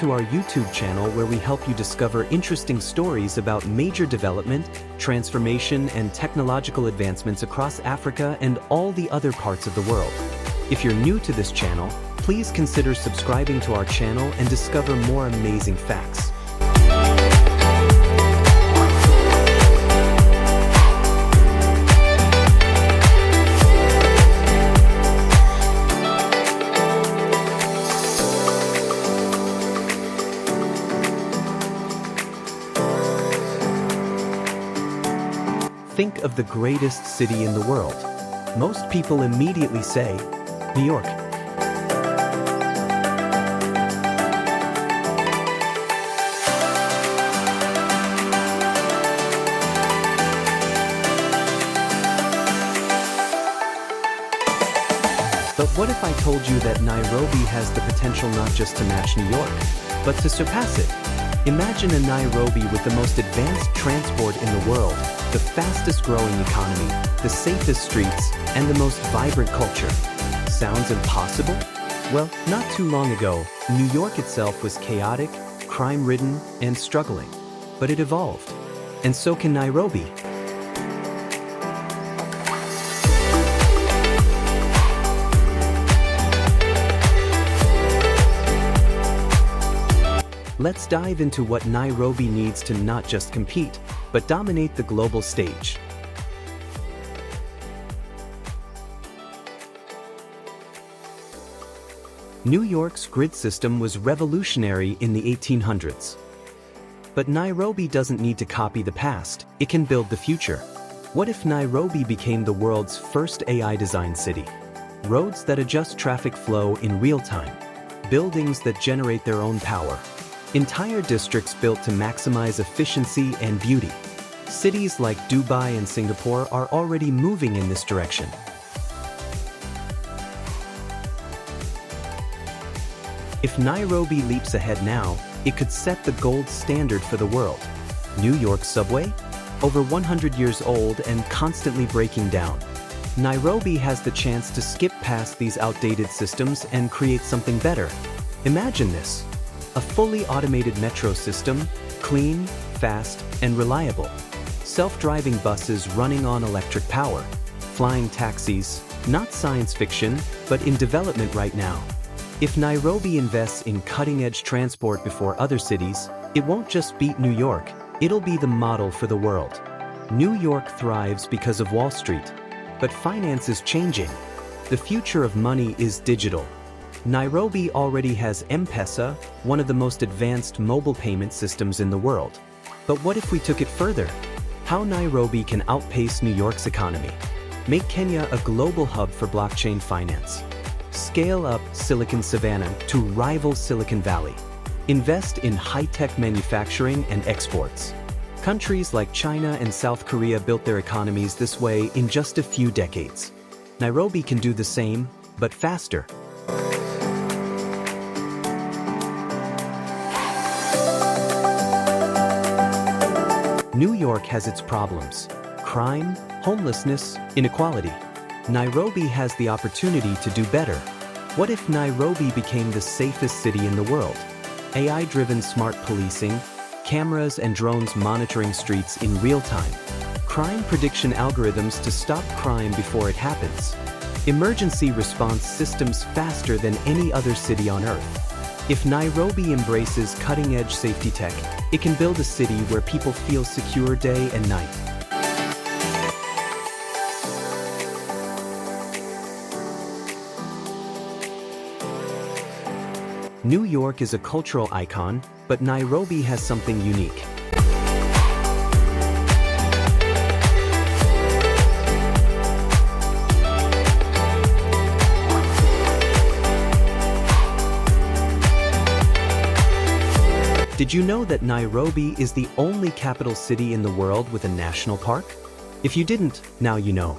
to our YouTube channel where we help you discover interesting stories about major development, transformation, and technological advancements across Africa and all the other parts of the world. If you're new to this channel, please consider subscribing to our channel and discover more amazing facts. Think of the greatest city in the world. Most people immediately say, New York. But what if I told you that Nairobi has the potential not just to match New York, but to surpass it? Imagine a Nairobi with the most advanced transport in the world, the fastest growing economy, the safest streets, and the most vibrant culture. Sounds impossible? Well, not too long ago, New York itself was chaotic, crime-ridden, and struggling. But it evolved. And so can Nairobi. Let's dive into what Nairobi needs to not just compete, but dominate the global stage. New York's grid system was revolutionary in the 1800s. But Nairobi doesn't need to copy the past, it can build the future. What if Nairobi became the world's first AI-designed city? Roads that adjust traffic flow in real time. Buildings that generate their own power. Entire districts built to maximize efficiency and beauty. Cities like Dubai and Singapore are already moving in this direction. If Nairobi leaps ahead now, it could set the gold standard for the world. New York's subway? Over 100 years old and constantly breaking down. Nairobi has the chance to skip past these outdated systems and create something better. Imagine this. A fully automated metro system, clean, fast, and reliable. Self-driving buses running on electric power. Flying taxis, not science fiction, but in development right now. If Nairobi invests in cutting-edge transport before other cities, it won't just beat New York, it'll be the model for the world. New York thrives because of Wall Street, but finance is changing. The future of money is digital. Nairobi already has M-Pesa, one of the most advanced mobile payment systems in the world. But what if we took it further? How Nairobi can outpace New York's economy. Make Kenya a global hub for blockchain finance. Scale up Silicon Savannah to rival Silicon Valley. Invest in high-tech manufacturing and exports. Countries like China and South Korea built their economies this way in just a few decades. Nairobi can do the same, but faster. New York has its problems: crime, homelessness, inequality. Nairobi has the opportunity to do better. What if Nairobi became the safest city in the world? AI-driven smart policing, cameras and drones monitoring streets in real time. Crime prediction algorithms to stop crime before it happens. Emergency response systems faster than any other city on Earth. If Nairobi embraces cutting-edge safety tech, it can build a city where people feel secure day and night. New York is a cultural icon, but Nairobi has something unique. Did you know that Nairobi is the only capital city in the world with a national park? If you didn't, now you know.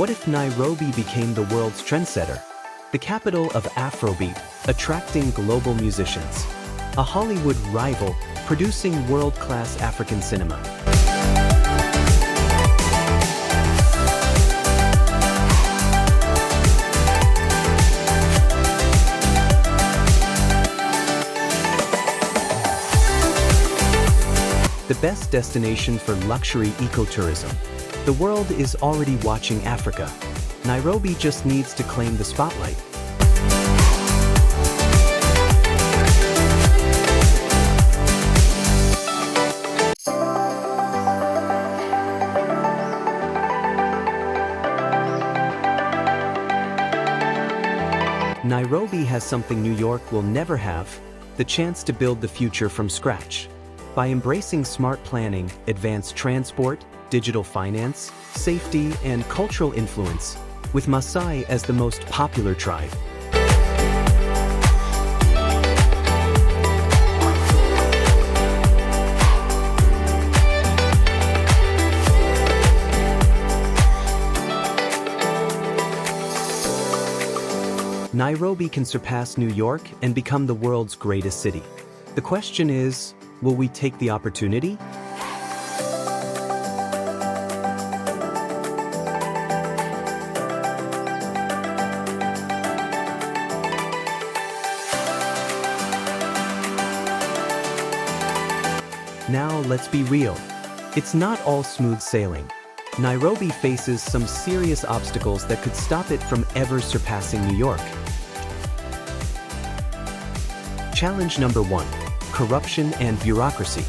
What if Nairobi became the world's trendsetter? The capital of Afrobeat, attracting global musicians. A Hollywood rival, producing world-class African cinema. The best destination for luxury ecotourism. The world is already watching Africa. Nairobi just needs to claim the spotlight. Nairobi has something New York will never have, the chance to build the future from scratch. By embracing smart planning, advanced transport, digital finance, safety, and cultural influence, with Maasai as the most popular tribe. Nairobi can surpass New York and become the world's greatest city. The question is, will we take the opportunity? Now let's be real. It's not all smooth sailing. Nairobi faces some serious obstacles that could stop it from ever surpassing New York. Challenge number 1. Corruption and bureaucracy.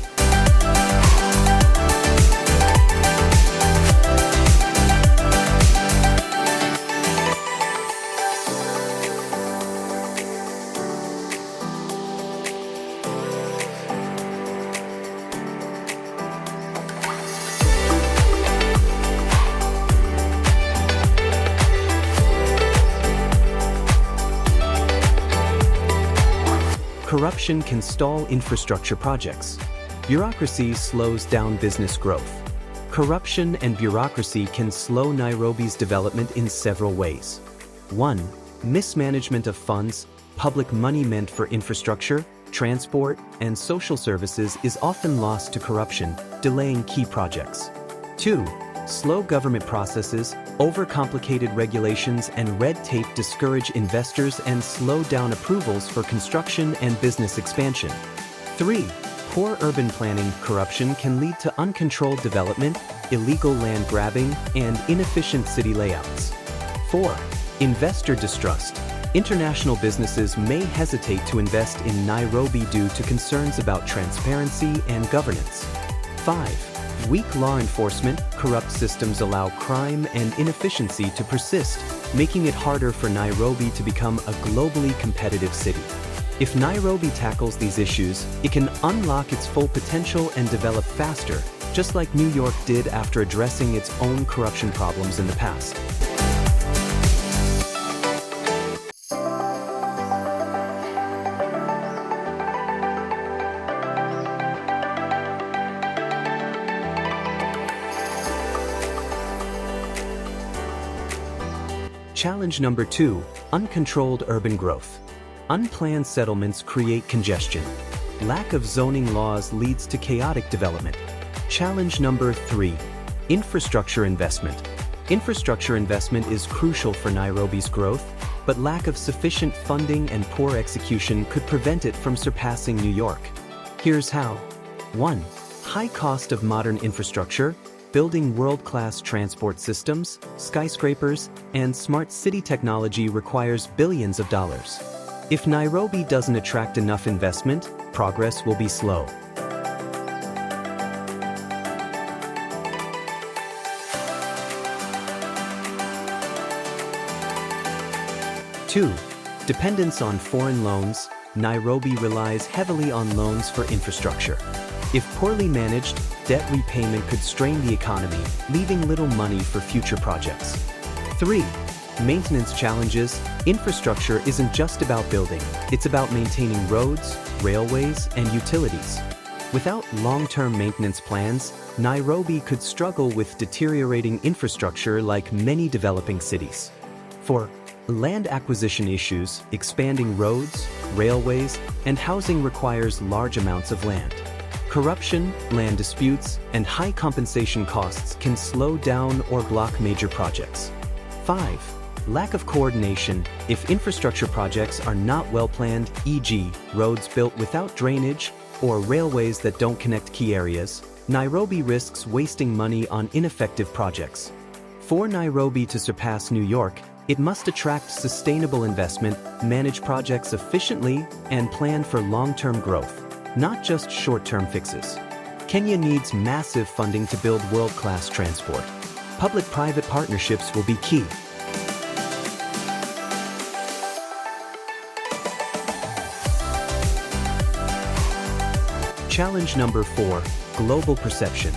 Corruption can stall infrastructure projects. Bureaucracy slows down business growth. Corruption and bureaucracy can slow Nairobi's development in several ways. 1. Mismanagement of funds. Public money meant for infrastructure, transport, and social services is often lost to corruption, delaying key projects. 2. Slow government processes. Overcomplicated regulations and red tape discourage investors and slow down approvals for construction and business expansion. 3. Poor urban planning. Corruption can lead to uncontrolled development, illegal land grabbing, and inefficient city layouts. 4. Investor distrust. International businesses may hesitate to invest in Nairobi due to concerns about transparency and governance. 5. Weak law enforcement. Corrupt systems allow crime and inefficiency to persist, making it harder for Nairobi to become a globally competitive city. If Nairobi tackles these issues, it can unlock its full potential and develop faster, just like New York did after addressing its own corruption problems in the past. Challenge number 2. Uncontrolled urban growth. Unplanned settlements create congestion. Lack of zoning laws leads to chaotic development. Challenge number 3. Infrastructure investment. Infrastructure investment is crucial for Nairobi's growth, but lack of sufficient funding and poor execution could prevent it from surpassing New York. Here's how. 1. High cost of modern infrastructure. Building world-class transport systems, skyscrapers, and smart city technology requires billions of dollars. If Nairobi doesn't attract enough investment, progress will be slow. 2. Dependence on foreign loans. Nairobi relies heavily on loans for infrastructure. If poorly managed, debt repayment could strain the economy, leaving little money for future projects. 3. Maintenance challenges. Infrastructure isn't just about building, it's about maintaining roads, railways, and utilities. Without long-term maintenance plans, Nairobi could struggle with deteriorating infrastructure like many developing cities. For land acquisition issues, expanding roads, railways, and housing requires large amounts of land. Corruption, land disputes, and high compensation costs can slow down or block major projects. 5. Lack of coordination. If infrastructure projects are not well planned, e.g., roads built without drainage or railways that don't connect key areas, Nairobi risks wasting money on ineffective projects. For Nairobi to surpass New York, it must attract sustainable investment, manage projects efficiently, and plan for long-term growth, not just short-term fixes. Kenya needs massive funding to build world-class transport. Public-private partnerships will be key. Challenge number 4, global perception.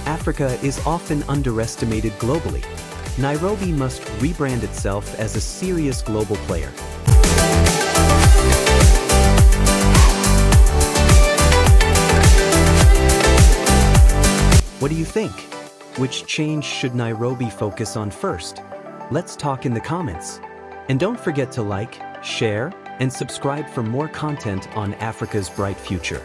Africa is often underestimated globally. Nairobi must rebrand itself as a serious global player. What do you think? Which change should Nairobi focus on first? Let's talk in the comments. And don't forget to like, share, and subscribe for more content on Africa's bright future.